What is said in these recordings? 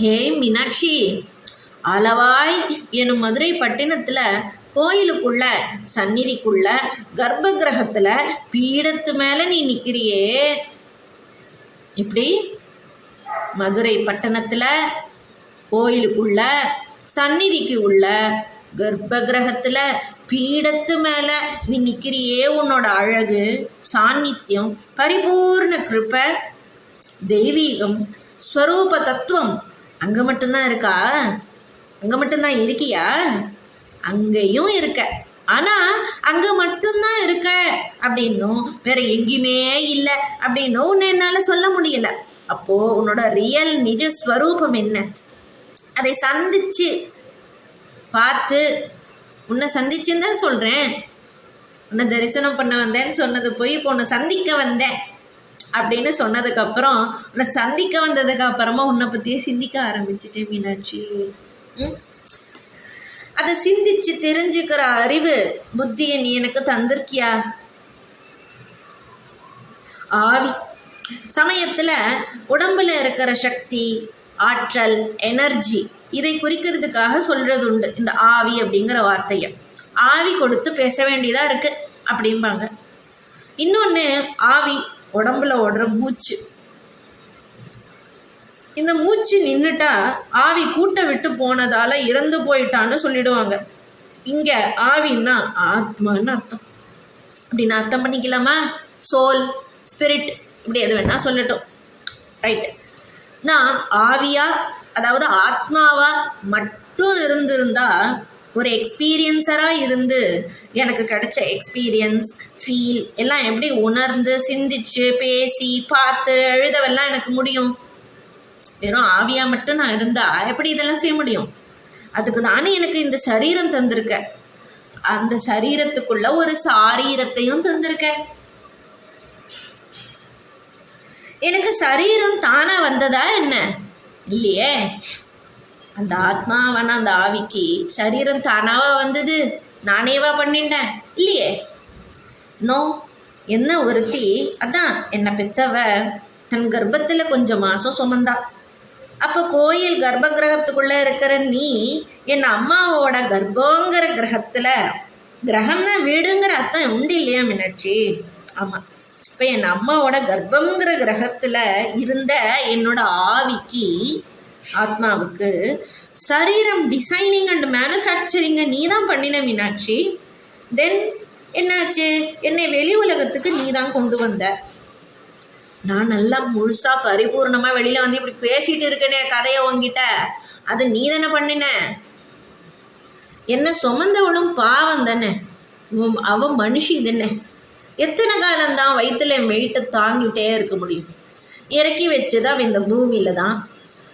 ஹே மீனாட்சி, அளவாய் எனும் மதுரை பட்டினத்தில் கோயிலுக்குள்ள சந்நிதிக்குள்ள கர்ப்ப கிரகத்தில் பீடத்து மேலே நீ நிற்கிறியே. இப்படி மதுரை பட்டணத்தில் கோயிலுக்குள்ள சந்நிதிக்கு உள்ள கர்ப்ப கிரகத்தில் பீடத்து மேலே நீ நிற்கிறியே. உன்னோட அழகு, சாநித்தியம், பரிபூர்ண கிருபை, தெய்வீகம், ஸ்வரூப தத்துவம் அங்கே மட்டும்தான் இருக்கா? அங்கே மட்டும்தான் இருக்கியா? அங்கேயும் இருக்க. ஆனால் அங்கே மட்டும்தான் இருக்க அப்படின்னும் வேற எங்கேயுமே இல்லை அப்படின்னும் உன்னை என்னால் சொல்ல முடியலை. அப்போது உன்னோட ரியல் நிஜ ஸ்வரூபம் என்ன? அதை சந்திச்சு பார்த்து, உன்னை சந்திச்சுன்னு தான் சொல்கிறேன். உன்னை தரிசனம் பண்ண வந்தேன்னு சொன்னது போய் இப்போ உன்னை சந்திக்க வந்தேன் அப்படின்னு சொன்னதுக்கப்புறம், உன்னை சந்திக்க வந்ததுக்கு அப்புறமா உன்னை பற்றியே சிந்திக்க ஆரம்பிச்சிட்டேன் மீனாட்சி. அதை சிந்திச்சு தெரிஞ்சுக்கிற அறிவு புத்தியை நீ எனக்கு தந்திருக்கியா? ஆவி சமயத்தில் உடம்புல இருக்கிற சக்தி, ஆற்றல், எனர்ஜி இதை குறிக்கிறதுக்காக சொல்கிறது உண்டு இந்த ஆவி அப்படிங்கிற வார்த்தையை. ஆவி கொடுத்து பேச வேண்டியதாக இருக்குது அப்படிம்பாங்க. இன்னொன்று, ஆவி உடம்புல ஓடுற மூச்சு. இந்த மூச்சு நின்றுட்டா ஆவி கூட்டை விட்டு போனதால் இறந்து போயிட்டான்னு சொல்லிடுவாங்க. இங்கே ஆவின்னா ஆத்மான்னு அர்த்தம். அப்படின்னு அர்த்தம் பண்ணிக்கலாமா? சோல், ஸ்பிரிட், இப்படி எது வேணா சொல்லட்டும். ரைட். நான் ஆவியா, அதாவது ஆத்மாவா மட்டும் இருந்திருந்தா, ஒரு எக்ஸ்பீரியன்ஸராக இருந்து எனக்கு கிடைச்ச எக்ஸ்பீரியன்ஸ், ஃபீல் எல்லாம் எப்படி உணர்ந்து சிந்திச்சு பேசி பார்த்து எழுதவெல்லாம் எனக்கு முடியும்? வெறும் ஆவியா மட்டும் நான் இருந்தா எப்படி இதெல்லாம் செய்ய முடியும்? அதுக்கு தானே எனக்கு இந்த சரீரம் தந்திருக்க. அந்த சரீரத்துக்குள்ள ஒரு சாரீரத்தையும் தந்திருக்க. எனக்கு சரீரம் தானா வந்ததா என்ன? இல்லையே. அந்த ஆத்மாவான அந்த ஆவிக்கு சரீரம் தானாவா வந்தது? நானேவா பண்ணிட்டேன்? இல்லையே. நோ. என்ன ஒருத்தி, அதான் என்னை பெத்தவ தன் கர்ப்பத்தில் கொஞ்சம் மாதம் சுமந்தா. அப்போ கோயில் கர்ப்ப கிரகத்துக்குள்ளே இருக்கிற நீ என் அம்மாவோட கர்ப்பங்கிற கிரகத்தில், கிரகம்னா வீடுங்கிற அர்த்தம் உண்டு இல்லையா மீனாட்சி? ஆமாம். இப்போ என் அம்மாவோட கர்ப்பங்கிற கிரகத்தில் இருந்த என்னோட ஆவிக்கு, ஆத்மாவுக்கு சரீரம் டிசைனிங் அண்ட் மேனுஃபேக்சரிங்கை நீ தான் பண்ணின மீனாட்சி. தென் என்னாச்சு? என்னை வெளி உலகத்துக்கு நீ தான் கொண்டு வந்த. நான் நல்லா முழுசாக பரிபூர்ணமாக வெளியில் வந்து இப்படி பேசிகிட்டு இருக்கேனே கதையை உங்ககிட்ட, அது நீ தானே பண்ணின. என்ன சுமந்தவளும் பாவம் தானே, அவன் மனுஷி தானே. எத்தனை காலம்தான் வயிற்றுல வெயிட்டை தாங்கிட்டே இருக்க முடியும்? இறக்கி வச்சுதான் இந்த பூமியில் தான்.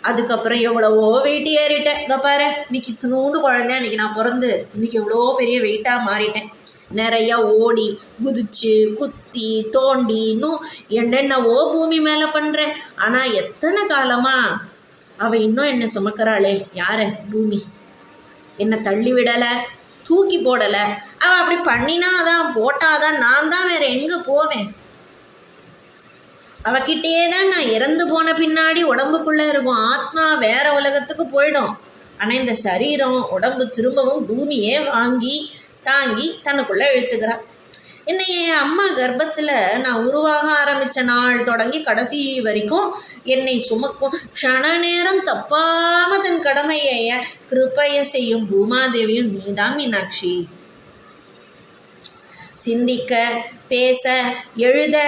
அதுக்கப்புறம் எவ்வளவோ வெயிட்டு ஏறிட்டேன். இதை பாரு, இன்னைக்கு இத்தினூண்டு குழந்தையா இன்னைக்கு நான் பிறந்து இன்னைக்கு எவ்வளோ பெரிய வெயிட்டாக மாறிட்டேன். நிறையா ஓடி குதிச்சு குத்தி தோண்டி இன்னும் என்னென்னவோ பூமி மேலே பண்ணுறேன். ஆனால் எத்தனை காலமாக அவள் இன்னும் என்னை சுமக்கிறாளே. யாரு? பூமி. என்னை தள்ளி விடலை, தூக்கி போடலை. அவள் அப்படி பண்ணினாதான் போட்டாதான் நான் தான் வேறு எங்கே போவேன்? அவகிட்டே தான் நான் இறந்து போன பின்னாடி உடம்புக்குள்ளே இருக்கும். ஆத்மா வேற உலகத்துக்கு போயிடும். ஆனால் இந்த சரீரம் உடம்பு திரும்பவும் பூமியே வாங்கி தாங்கி தனக்குள்ளே இழுத்துக்கிறான். என்னை என் அம்மா கர்ப்பத்தில் நான் உருவாக ஆரம்பித்த நாள் தொடங்கி கடைசி வரைக்கும் என்னை சுமக்கும் க்ஷண நேரம் தப்பாமல் தன் கடமையை கிருப்பையை செய்யும் பூமாதேவியும் நீதான் மீனாட்சி. சிந்திக்க, பேச, எழுத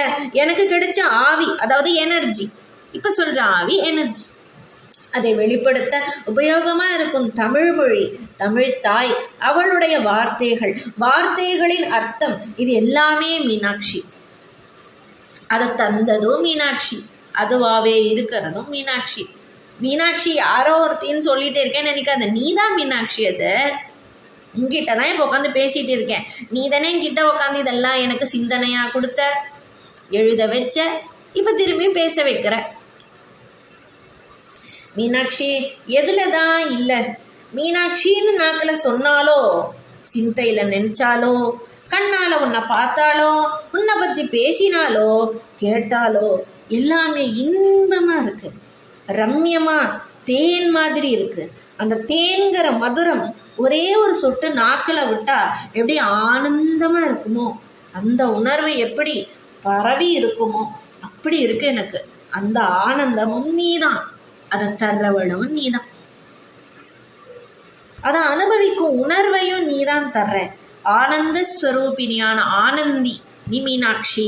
எனக்கு கிடைச்ச ஆவி, அதாவது எனர்ஜி. இப்போ சொல்கிற ஆவி எனர்ஜி. அதை வெளிப்படுத்த உபயோகமாக இருக்கும் தமிழ் மொழி, தமிழ் தாய், அவளுடைய வார்த்தைகள், வார்த்தைகளின் அர்த்தம், இது எல்லாமே மீனாட்சி. அதை தந்ததும் மீனாட்சி, அதுவாகவே இருக்கிறதும் மீனாட்சி. மீனாட்சி யாரோ ஒருத்தின்னு சொல்லிட்டு இருக்கேன்னு நினைக்காத, நீ தான் மீனாட்சி. அதை உங்ககிட்ட தான் இப்போ உட்காந்து பேசிகிட்டு இருக்கேன். நீ தானே என்கிட்ட உட்காந்து இதெல்லாம் எனக்கு சிந்தனையாக கொடுத்த, எழுத வச்ச, இப்போ திரும்பி பேச வைக்கிற. மீனாட்சி எதில் தான் இல்லை? மீனாட்சின்னு நாக்கில் சொன்னாலோ, சிந்தையில் நினச்சாலோ, கண்ணால் உன்னை பார்த்தாலோ, உன்னை பற்றி பேசினாலோ, கேட்டாலோ எல்லாமே இன்பமாக இருக்குது, ரம்யமாக, தேன் மாதிரி இருக்கு. அந்த தேன்கிற மதுரம் ஒரே ஒரு சொட்டு நாக்கில் விட்டா எப்படி ஆனந்தமாக இருக்குமோ, அந்த உணர்வு எப்படி பரவி இருக்குமோ அப்படி இருக்கு எனக்கு. அந்த ஆனந்தமும் நீதான், அதை தர்றவளும் நீதான், அதை அனுபவிக்கும் உணர்வையும் நீதான் தர்ற. ஆனந்த ஸ்வரூபிணியான ஆனந்தி நீ மீனாட்சி.